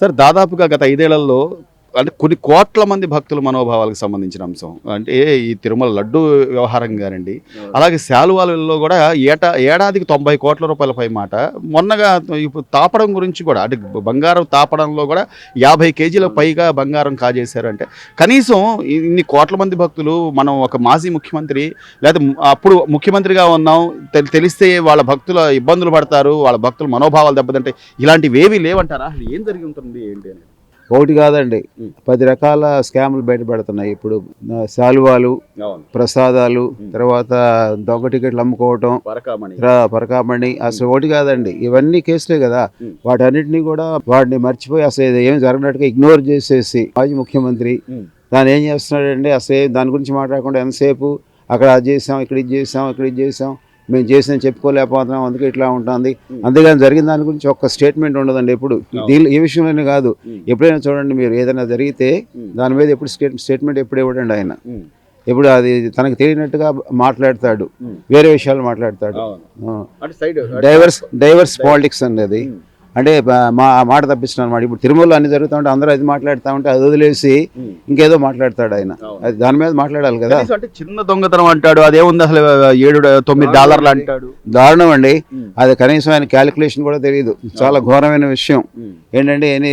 Sir దాదాపుగా గత 5 ఏళ్లలో అంటే కొన్ని కోట్ల మంది భక్తుల మనోభావాలకు సంబంధించిన అంశం. అంటే ఈ తిరుమల లడ్డు వ్యవహారం గానండి. అలాగే శాలువాలలో కూడా ఏడాదికి 90 కోట్ల రూపాయల పై మాట. మొన్నగా ఇప్పుడు తాపడం గురించి కూడా అంటే బంగారం తాపడంలో కూడా 50 కేజీల పైగా బంగారం కాజేశారు. అంటే కనీసం ఇన్ని కోట్ల మంది భక్తులు మనం ఒక మాజీ ముఖ్యమంత్రి లేదా అప్పుడు ముఖ్యమంత్రిగా ఉన్నాం తెలిస్తే వాళ్ళ భక్తుల ఇబ్బందులు పడతారు, వాళ్ళ భక్తుల మనోభావాలు దెబ్బతింటాయి. ఇలాంటివి ఏవి లేవంటారా? అసలు ఏం జరిగి ఉంటుంది ఏంటి అని? ఒకటి కాదండి, 10 రకాల స్కాములు బయటపడుతున్నాయి ఇప్పుడు. శాలువాలు, ప్రసాదాలు, తర్వాత దొంగ టికెట్లు అమ్ముకోవటం, పరకామణి. అసలు ఒకటి కాదండి, ఇవన్నీ కేసులే కదా. వాటన్నిటినీ కూడా వాటిని మర్చిపోయి అసలు ఏం జరగనట్టుగా ఇగ్నోర్ చేసేసి మాజీ ముఖ్యమంత్రి దాన్ని ఏం చేస్తున్నాడండి, అసలు దాని గురించి మాట్లాడకుండా ఎంతసేపు అక్కడ అది చేసాం, ఇక్కడ ఇది చేసాం, ఇక్కడ ఇది చేసాం, మేము చేసిన చెప్పుకోలేకపోతున్నాం, అందుకే ఇట్లా ఉంటుంది. అంతేగాని జరిగిన దాని గురించి ఒక్క స్టేట్మెంట్ ఉండదండి ఎప్పుడు. ఈ విషయంలోనే కాదు, ఎప్పుడైనా చూడండి మీరు, ఏదైనా జరిగితే దాని మీద ఎప్పుడు స్టేట్మెంట్ ఎప్పుడు ఇవ్వడండి ఆయన. ఇప్పుడు అది తనకు తెలియనట్టుగా మాట్లాడతాడు, వేరే విషయాలు మాట్లాడతాడు. డైవర్స్ పాలిటిక్స్ అండి అది. అంటే మాట తప్పిస్తున్నాను అనమాట. ఇప్పుడు తిరుమలలో అన్ని జరుగుతూ ఉంటే అందరూ అది మాట్లాడుతూ ఉంటే అది వదిలేసి ఇంకేదో మాట్లాడతాడు ఆయన. అది దాని మీద మాట్లాడాలి కదా. అంటే చిన్న దొంగతనం అంటాడు, అదేముంది అసలు $7-9 అంటాడు. దారుణం అండి అది. కనీసం ఆయన క్యాలిక్యులేషన్ కూడా తెలియదు. చాలా ఘోరమైన విషయం ఏంటంటే ఎన్ని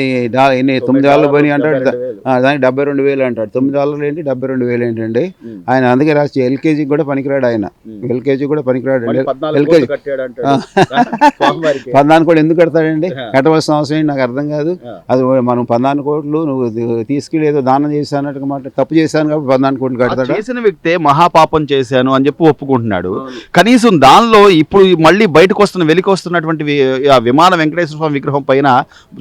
$9 పోయినాయి అంటాడు, దానికి $72,000 అంటాడు. $9 ఏంటి, $72,000 ఏంటండి ఆయన. అందుకే రాసి ఎల్కేజీ కూడా పనికిరాడు ఆయన. ఎల్కేజీ కూడా పనికిరాడు అండి. ఎల్కేజీ 14 కూడా ఎందుకు కడతాడండి? కట్టవలసిన అవసరం ఏంటి నాకు అర్థం కాదు. అది మనం 14 కోట్లు నువ్వు తీసుకెళ్ళి ఏదో దానం చేశాను అన్నట్టుగా మాట. తప్పు చేశాను కాబట్టి 14 కోట్లు కడతాడు. చేసిన వ్యక్తే మహాపాపం చేశాను అని చెప్పి ఒప్పుకుంటున్నాడు. కనీసం దానిలో ఇప్పుడు మళ్ళీ బయటకు వెలికి వస్తున్నటువంటి విమాన వెంకటేశ్వర స్వామి విగ్రహం పైన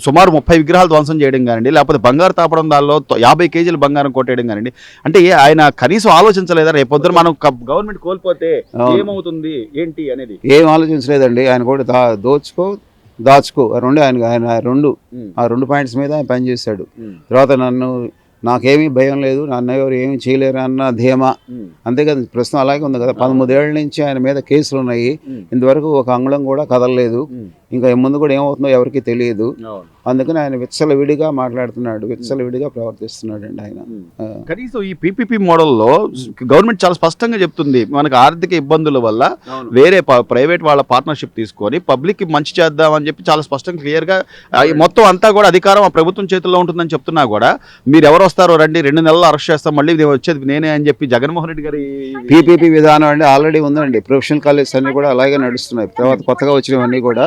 సుమారు 30 విగ్రహాలు ధ్వంసం చేయడం కానివ్వండి, లేకపోతే బంగారు తాపడం, దానిలో 50 కేజీలు బంగారం కొట్టేయడం కానివ్వండి. అంటే ఆయన కనీసం ఆలోచించలేదా రేపొద్దున మనం గవర్నమెంట్ కోల్పోతే ఏమవుతుంది ఏంటి అనేది? ఏం ఆలోచించలేదండి ఆయన. కూడా దాచుకో ఆయన రెండు పాయింట్స్ మీద ఆయన పనిచేశాడు. తర్వాత నాకేమీ భయం లేదు, నన్ను ఎవరు ఏమీ చేయలేరు అన్న ధీమా. అంతే కదా, ప్రస్తుతం అలాగే ఉంది కదా. 13 ఏళ్ల నుంచి ఆయన మీద కేసులు ఉన్నాయి, ఇంతవరకు ఒక అంగుళం కూడా కదలలేదు. ఇంకా ముందు కూడా ఏమవుతుందో ఎవరికి తెలియదు. అందుకని ఆయన విచ్చలవిడిగా మాట్లాడుతున్నాడు, విచ్చలవిడిగా ప్రవర్తిస్తున్నాడు అండి ఆయన. కనీసం ఈ పీపీపీ మోడల్లో గవర్నమెంట్ చాలా స్పష్టంగా చెప్తుంది, మనకు ఆర్థిక ఇబ్బందుల వల్ల వేరే ప్రైవేట్ వాళ్ళ పార్ట్నర్షిప్ తీసుకొని పబ్లిక్ మంచి చేద్దామని చెప్పి చాలా స్పష్టంగా క్లియర్గా మొత్తం అంతా కూడా అధికారం ఆ ప్రభుత్వం చేతుల్లో ఉంటుందని చెప్తున్నా కూడా మీరు ఎవరు వస్తారో రండి, 2 నెలలు అరెస్ట్ చేస్తాం, మళ్ళీ వచ్చేది నేనే అని చెప్పి జగన్మోహన్ రెడ్డి గారి పీపీపీ విధానం అండి ఆల్రెడీ ఉందండి. ప్రొఫెషనల్ కాలేజెస్ అన్ని కూడా అలాగే నడుస్తున్నాయి. తర్వాత కొత్తగా వచ్చినవన్నీ కూడా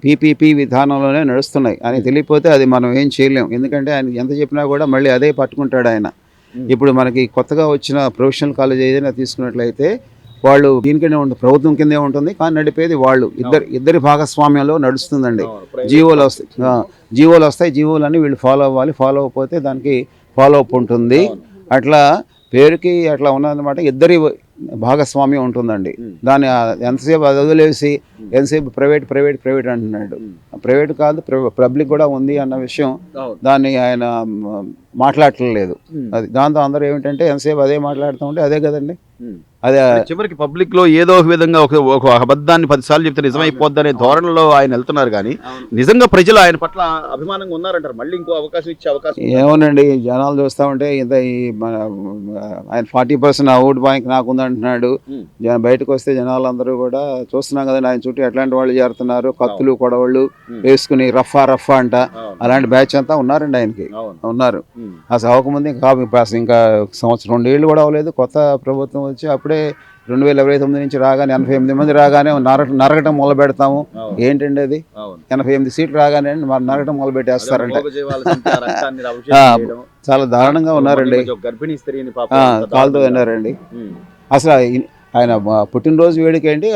పీపీపీ విధానంలోనే నడుస్తున్నాయి. అని తెలియకపోతే అది మనం ఏం చేయలేం. ఎందుకంటే ఆయన ఎంత చెప్పినా కూడా మళ్ళీ అదే పట్టుకుంటాడు ఆయన. ఇప్పుడు మనకి కొత్తగా వచ్చిన ప్రొఫెషనల్ కాలేజ్ ఏదైనా తీసుకున్నట్లయితే వాళ్ళు దీనికనే ఉంటుంది, ప్రభుత్వం కిందే ఉంటుంది, కానీ నడిపేది వాళ్ళు ఇద్దరి భాగస్వామ్యంలో నడుస్తుందండి. జీవోలు వస్తాయి, జీవోలన్నీ వీళ్ళు ఫాలో అవ్వాలి. ఫాలో అవ్వకపోతే దానికి ఫాలో అప్ ఉంటుంది. అట్లా పేరుకి అట్లా ఉన్నదన్నమాట. ఇద్దరి భాగస్వామ్యం ఉంటుందండి. దాన్ని ఎంతసేపు అది వదిలేసి ఎంతసేపు ప్రైవేట్ అంటున్నాడు. ప్రైవేట్ కాదు, పబ్లిక్ కూడా ఉంది అన్న విషయం దాన్ని ఆయన మాట్లాడలేదు. అది దాంతో అందరూ ఏమిటంటే ఎంతసేపు అదే మాట్లాడుతూ ఉంటే అదే కదండి. అదే చివరికి పబ్లిక్ లో ఏదో ఒక విధంగా ఒక అబద్ధాన్ని 10 సార్లు చెప్తే నిజమైపోద్ది అనే ధోరణిలో ఆయన వెళ్తున్నారు. కానీ నిజంగా ప్రజలు ఆయన పట్ల అభిమానంగా ఉన్నారంటారు. మళ్ళీ ఇంకో అవకాశం ఇచ్చే అవకాశం ఏమోనండి. జనాలు చూస్తూ ఉంటే ఇంత ఆయన 40% ఓట్ బ్యాంక్ నాకు ఉందంటున్నాడు. బయటకు వస్తే జనాలందరూ కూడా చూస్తున్నాం కదండి ఆయన చుట్టూ ఎట్లాంటి వాళ్ళు చేరుతున్నారు. కత్తులు కొడవళ్ళు వేసుకుని రఫా అంట అలాంటి బ్యాచ్ అంతా ఉన్నారండి ఆయనకి. ఉన్నారు. అసలు అవ్వకముందు ఇంకా సంవత్సరం 2 ఏళ్ళు కూడా అవ్వలేదు కొత్త ప్రభుత్వం వచ్చి. అప్పుడే 2029 నుంచి రాగానే 88 మంది రాగానే నరగటం మొదలు పెడతాము. ఏంటండి అది? 88 సీట్లు రాగానే నరగటం మొదలు పెట్టేస్తారంట. చాలా దారుణంగా ఉన్నారండి. కాలుతో విన్నారండి. అసలు ఆయన పుట్టినరోజు వేడుక ఏంటి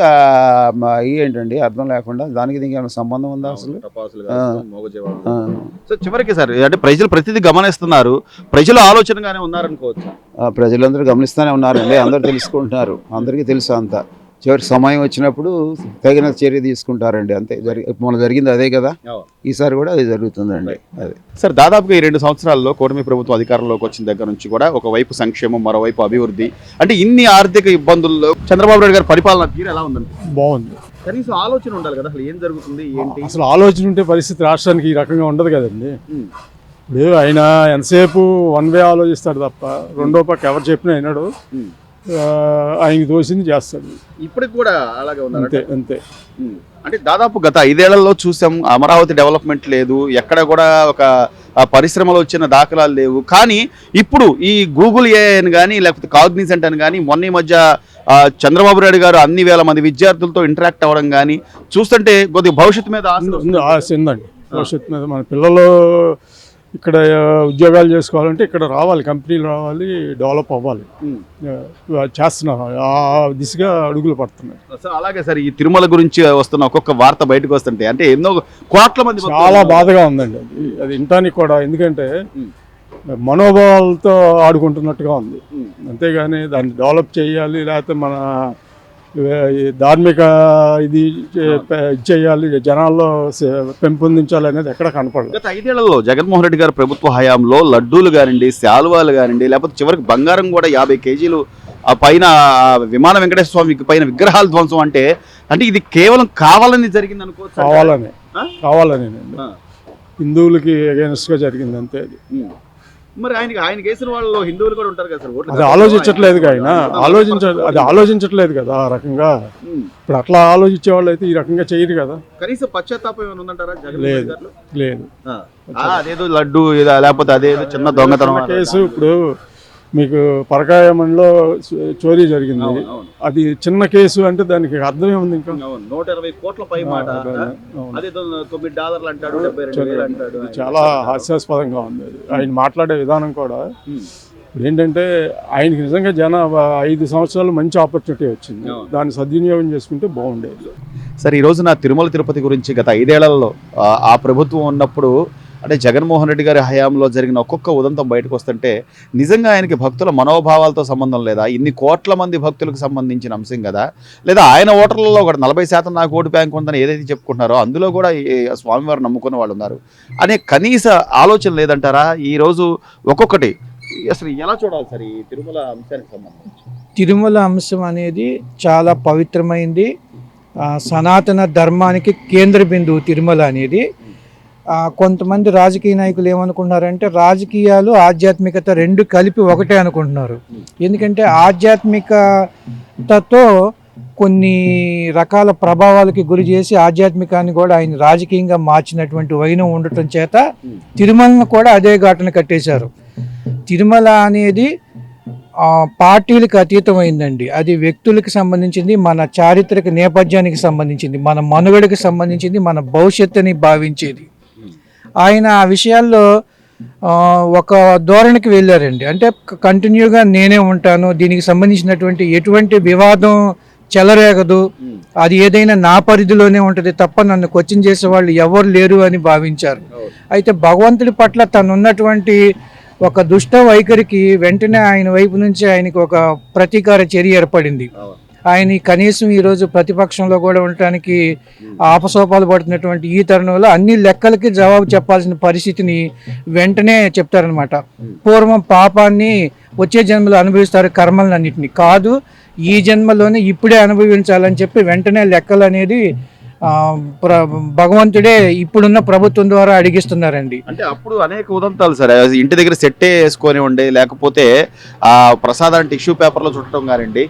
ఏంటండి అర్థం లేకుండా, దానికి దీనికి ఏమైనా సంబంధం ఉందా అసలు? చివరికి సార్ అంటే ప్రజలు ప్రతిదీ గమనిస్తున్నారు, ప్రజలు ఆలోచనగానే ఉన్నారనుకోవచ్చు. ప్రజలందరూ గమనిస్తూనే ఉన్నారండి, అందరూ తెలుసుకుంటున్నారు, అందరికీ తెలుసు అంతా. చివరి సమయం వచ్చినప్పుడు తగిన చర్య తీసుకుంటారండి. అంతే. మొన్న జరిగింది అదే కదా, ఈసారి కూడా అది జరుగుతుందండి. అదే సార్ దాదాపుగా ఈ 2 సంవత్సరాల్లో కూటమి ప్రభుత్వం అధికారంలోకి వచ్చిన దగ్గర నుంచి కూడా ఒకవైపు సంక్షేమం, మరోవైపు అభివృద్ధి. అంటే ఇన్ని ఆర్థిక ఇబ్బందుల్లో చంద్రబాబు నాయుడు గారి పరిపాలన తీరు ఎలా ఉందండి? బాగుంది. కనీసం ఆలోచన ఉండాలి కదా అసలు ఏం జరుగుతుంది ఏంటి. అసలు ఆలోచన ఉంటే పరిస్థితి రాష్ట్రానికి ఈ రకంగా ఉండదు కదండి. ఇప్పుడు ఆయన ఎంతసేపు వన్ వే ఆలోచిస్తాడు తప్ప రెండో పక్క ఎవరు చెప్పినా వినడు. ఆయనకి తోసింది చేస్తాడు. ఇప్పటికి కూడా అలాగే ఉన్నారు. అంతే అంతే. అంటే దాదాపు గత 5 ఏళ్లలో చూసాం అమరావతి డెవలప్మెంట్ లేదు, ఎక్కడ కూడా ఒక పరిశ్రమలు వచ్చిన దాఖలాలు లేవు. కానీ ఇప్పుడు ఈ గూగుల్ ఏఐ అని కానీ లేకపోతే కాగ్నిజెంట్ అని కానీ మొన్న ఈ మధ్య చంద్రబాబు నాయుడు గారు అన్ని వేల మంది విద్యార్థులతో ఇంటరాక్ట్ అవ్వడం కానీ చూస్తుంటే కొద్దిగా భవిష్యత్తు మీద ఆశ ఉందండి. భవిష్యత్తు మీద మన పిల్లలు ఇక్కడ ఉద్యోగాలు చేసుకోవాలంటే ఇక్కడ రావాలి, కంపెనీలు రావాలి, డెవలప్ అవ్వాలి. చేస్తున్నారు, ఆ దిశగా అడుగులు పడుతున్నాయి. అలాగే సార్ ఈ తిరుమల గురించి వస్తున్న ఒక్కొక్క వార్త బయటకు వస్తుంటే అంటే ఎన్నో కోట్ల మంది చాలా బాధగా ఉందండి అది వినటానికి కూడా. ఎందుకంటే మనోభావాలతో ఆడుకుంటున్నట్టుగా ఉంది. అంతేగాని దాన్ని డెవలప్ చేయాలి లేకపోతే మన ధార్మిక ఇది చేయాలి, జనాల్లో పెంపొందించాలి అనేది ఎక్కడ కనపడలేదు. గత 5 ఏళ్లలో జగన్మోహన్ రెడ్డి గారి ప్రభుత్వ హయాంలో లడ్డూలు కానివ్వండి, శాలువాలు కానివ్వండి, లేకపోతే చివరికి బంగారం కూడా 50 కేజీలు ఆ పైన విమాన వెంకటేశ్వర స్వామి పైన విగ్రహాల ధ్వంసం అంటే ఇది కేవలం కావాలని జరిగింది అనుకోవచ్చు. కావాలని హిందువులకి అగైనెస్ట్ గా జరిగింది అంతే. అది మరి ఆయన కేసిన వాళ్ళు హిందువులు కూడా ఉంటారు కదా సార్. అది ఆలోచించట్లేదు ఆయన, ఆలోచించట్లేదు కదా ఆ రకంగా. ఇప్పుడు అట్లా ఆలోచించే వాళ్ళు అయితే ఈ రకంగా చేయరు కదా. కనీసం పశ్చాత్తాపం ఏమైనా ఉందంటారా? లేదు. అదేదో లడ్డు లేకపోతే అదేదో చిన్న దొంగతనం కేసు ఇప్పుడు మీకు పరకాయమంలో చోరీ జరిగింది. అది చిన్న కేసు అంటే దానికి అర్థం ఏముంది? ఇంకా 120 కోట్ల పై మాట, $9 అంటాడు, $72,000 అంటాడు. చాలా హాస్యాస్పదంగా ఉంది అది. ఆయన మాట్లాడే విధానం కూడా ఏంటంటే ఆయనకి నిజంగా 5 సంవత్సరాలు మంచి ఆపర్చునిటీ వచ్చింది, దాన్ని సద్వినియోగం చేసుకుంటే బాగుండేది. సరే ఈ రోజు తిరుమల తిరుపతి గురించి గత 5 ఏళ్లలో ఆ ప్రభుత్వం ఉన్నప్పుడు అంటే జగన్మోహన్ రెడ్డి గారి హయాంలో జరిగిన ఒక్కొక్క ఉదంతం బయటకు వస్తుంటే నిజంగా ఆయనకి భక్తుల మనోభావాలతో సంబంధం లేదా? ఇన్ని కోట్ల మంది భక్తులకు సంబంధించిన అంశం కదా. లేదా ఆయన ఓటర్లలో కూడా 40% నాకు ఓటు బ్యాంక్ ఉందని ఏదైతే చెప్పుకుంటున్నారో అందులో కూడా స్వామివారు నమ్ముకున్న వాళ్ళు ఉన్నారు అనే కనీస ఆలోచన లేదంటారా? ఈరోజు ఒక్కొక్కటి అసలు ఎలా చూడాలి సార్ ఈ తిరుమల అంశానికి సంబంధించి? తిరుమల అంశం అనేది చాలా పవిత్రమైంది. సనాతన ధర్మానికి కేంద్ర బిందువు తిరుమల అనేది. కొంతమంది రాజకీయ నాయకులు ఏమనుకుంటున్నారంటే రాజకీయాలు ఆధ్యాత్మికత రెండు కలిపి ఒకటే అనుకుంటున్నారు. ఎందుకంటే ఆధ్యాత్మికతతో కొన్ని రకాల ప్రభావాలకి గురి చేసి ఆధ్యాత్మికాన్ని కూడా ఆయన రాజకీయంగా మార్చినటువంటి వైనం ఉండటం చేత తిరుమలను కూడా అదే ఘాటన కట్టేశారు. తిరుమల అనేది పార్టీలకు అతీతమైందండి. అది వ్యక్తులకు సంబంధించింది, మన చారిత్రక నేపథ్యానికి సంబంధించింది, మన మనుగడకి సంబంధించింది, మన భవిష్యత్తుని భావించేది. ఆయన ఆ విషయాల్లో ఒక ధోరణికి వెళ్ళారండి. అంటే కంటిన్యూగా నేనే ఉంటాను, దీనికి సంబంధించినటువంటి ఎటువంటి వివాదం చెలరేగదు, అది ఏదైనా నా పరిధిలోనే ఉంటుంది తప్ప నన్ను క్వశ్చన్ చేసే వాళ్ళు ఎవరు లేరు అని భావించారు. అయితే భగవంతుడి పట్ల తనున్నటువంటి ఒక దుష్ట వైఖరికి వెంటనే ఆయన వైపు నుంచి ఆయనకు ఒక ప్రతీకార చర్య ఏర్పడింది. ఆయన కనీసం ఈరోజు ప్రతిపక్షంలో కూడా ఉండటానికి ఆపసోపాలు పడుతున్నటువంటి ఈ తరుణంలో అన్ని లెక్కలకి జవాబు చెప్పాల్సిన పరిస్థితిని వెంటనే చెప్తారనమాట. పూర్వం పాపాన్ని వచ్చే జన్మలో అనుభవిస్తారు, కర్మలన్నింటినీ కాదు ఈ జన్మలోనే ఇప్పుడే అనుభవించాలని చెప్పి వెంటనే లెక్కలు అనేది భగవంతుడే ఇప్పుడున్న ప్రభుత్వం ద్వారా అడిగిస్తున్నారండి. అంటే అప్పుడు అనేక ఉదంతాలు సార్, ఇంటి దగ్గర సెట్టే వేసుకొని ఉండే, లేకపోతే ఆ ప్రసాదాన్ని టిష్యూ పేపర్లో చుట్టడం కానివ్వండి,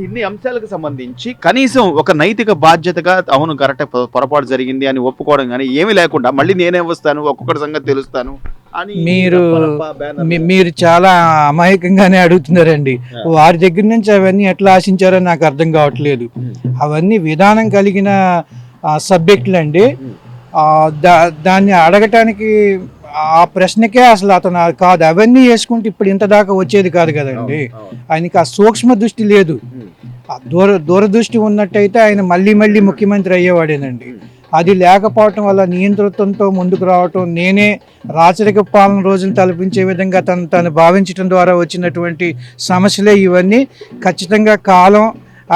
ఇన్ని అంశాలకు సంబంధించి కనీసం ఒక నైతిక బాధ్యతగా అవును కరెక్ట్ పొరపాటు జరిగింది అని ఒప్పుకోవడం కానీ ఏమీ లేకుండా మళ్ళీ నేనే వస్తాను ఒక్కొక్కటి సంగతి తెలుస్తాను అని మీరు చాలా అమాయకంగానే అడుగుతున్నారండి. వారి దగ్గర నుంచి అవన్నీ ఎట్లా ఆశించారో నాకు అర్థం కావట్లేదు. అవన్నీ విధానం కలిగిన సబ్జెక్టులు అండి. దాన్ని అడగటానికి ఆ ప్రశ్నకే అసలు అతను కాదు, అవన్నీ వేసుకుంటే ఇప్పుడు ఇంత దాకా వచ్చేది కాదు కదండి. ఆయనకి ఆ సూక్ష్మ దృష్టి లేదు. దూరదృష్టి ఉన్నట్టయితే ఆయన మళ్ళీ మళ్ళీ ముఖ్యమంత్రి అయ్యేవాడేనండి. అది లేకపోవటం వల్ల నియంతృత్వంతో ముందుకు రావటం, నేనే రాచరిక పాలన రోజులు తలపించే విధంగా తను భావించడం ద్వారా వచ్చినటువంటి సమస్యలే ఇవన్నీ. ఖచ్చితంగా కాలం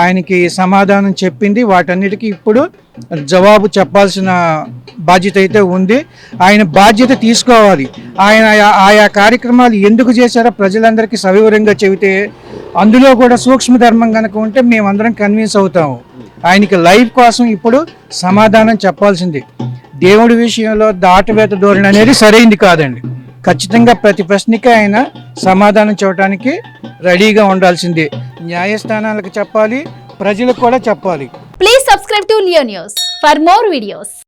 ఆయనకి సమాధానం చెప్పింది. వాటన్నిటికీ ఇప్పుడు జవాబు చెప్పాల్సిన బాధ్యత అయితే ఉంది. ఆయన బాధ్యత తీసుకోవాలి. ఆయన ఆయా కార్యక్రమాలు ఎందుకు చేశారో ప్రజలందరికీ సవివరంగా చెబితే అందులో కూడా సూక్ష్మ ధర్మం కనుక ఉంటే మేమందరం కన్విన్స్ అవుతాము. ఆయనకి లైఫ్ కోసం ఇప్పుడు సమాధానం చెప్పాల్సింది. దేవుడి విషయంలో దాటవేత ధోరణి అనేది సరైంది కాదండి. ఖచ్చితంగా ప్రతి ప్రశ్నకి ఆయన సమాధానం చెప్పడానికి రెడీగా ఉండాల్సిందే. న్యాయస్థానాలకు చెప్పాలి, ప్రజలకు కూడా చెప్పాలి. Please subscribe to Leo News for more videos.